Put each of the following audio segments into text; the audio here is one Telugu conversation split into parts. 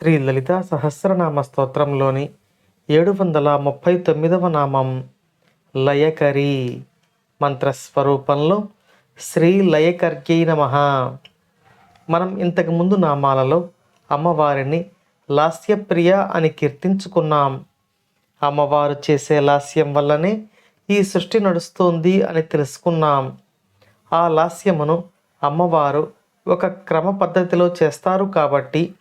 శ్రీ లలితా సహస్రనామ స్తోత్రంలోని 739వ నామం లయకరి. మంత్రస్వరూపంలో శ్రీ లయకర్యై నమః. మనం ఇంతకుముందు నామాలలో అమ్మవారిని లాస్యప్రియ అని కీర్తించుకున్నాం. అమ్మవారు చేసే లాస్యం వల్లనే ఈ సృష్టి నడుస్తోంది అని తెలుసుకున్నాం. ఆ లాస్యమును అమ్మవారు ఒక క్రమ పద్ధతిలో చేస్తారు కాబట్టి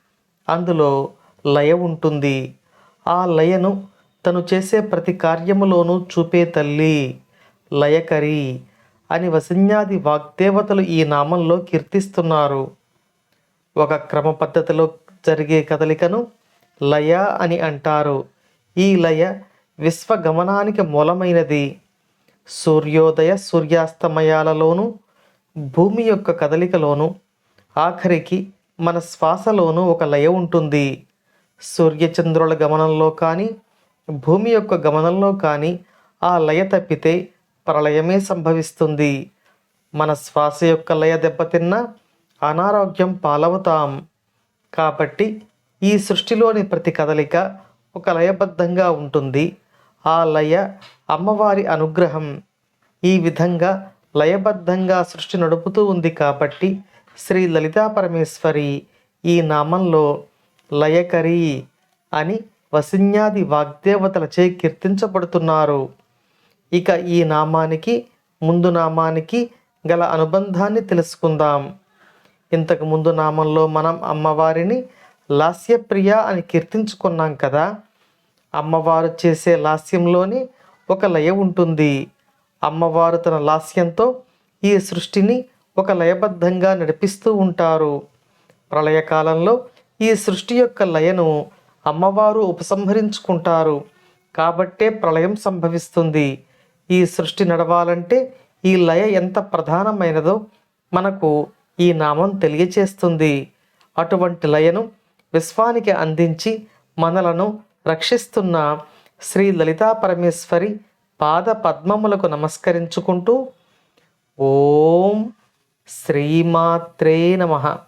అందులో లయ ఉంటుంది. ఆ లయను తను చేసే ప్రతి కార్యములోనూ చూపే తల్లి లయకరి అని వసిన్యాది వాగ్దేవతలు ఈ నామంలో కీర్తిస్తున్నారు. ఒక క్రమ పద్ధతిలో జరిగే కదలికను లయ అని అంటారు. ఈ లయ విశ్వగమనానికి మూలమైనది. సూర్యోదయ సూర్యాస్తమయాలలోనూ, భూమి యొక్క కదలికలోనూ, ఆఖరికి మన శ్వాసలోనూ ఒక లయ ఉంటుంది. సూర్యచంద్రుల గమనంలో కానీ, భూమి యొక్క గమనంలో కానీ ఆ లయ తప్పితే ప్రళయమే సంభవిస్తుంది. మన శ్వాస యొక్క లయ దెబ్బతిన్నా అనారోగ్యం పాలవుతాం. కాబట్టి ఈ సృష్టిలోని ప్రతి కదలిక ఒక లయబద్ధంగా ఉంటుంది. ఆ లయ అమ్మవారి అనుగ్రహం. ఈ విధంగా లయబద్ధంగా సృష్టి నడుపుతూ ఉంది కాబట్టి శ్రీ లలితా పరమేశ్వరి ఈ నామంలో లయకరి అని వసిన్యాది వాగ్దేవతలచే కీర్తించబడుతున్నారు. ఇక ఈ నామానికి ముందు నామానికి గల అనుబంధాన్ని తెలుసుకుందాం. ఇంతకు ముందు నామంలో మనం అమ్మవారిని లాస్యప్రియ అని కీర్తించుకున్నాం కదా. అమ్మవారు చేసే లాస్యంలోని ఒక లయ ఉంటుంది. అమ్మవారు తన లాస్యంతో ఈ సృష్టిని ఒక లయబద్ధంగా నడిపిస్తూ ఉంటారు. ప్రళయకాలంలో ఈ సృష్టి యొక్క లయను అమ్మవారు ఉపసంహరించుకుంటారు. కాబట్టే ప్రళయం సంభవిస్తుంది. ఈ సృష్టి నడవాలంటే ఈ లయ ఎంత ప్రధానమైనదో మనకు ఈ నామం తెలియచేస్తుంది. అటువంటి లయను విశ్వానికి అందించి మనలను రక్షిస్తున్న శ్రీ లలితా పరమేశ్వరి పాద పద్మములకు నమస్కరించుకుంటూ ఓం శ్రీమాత్రే నమః.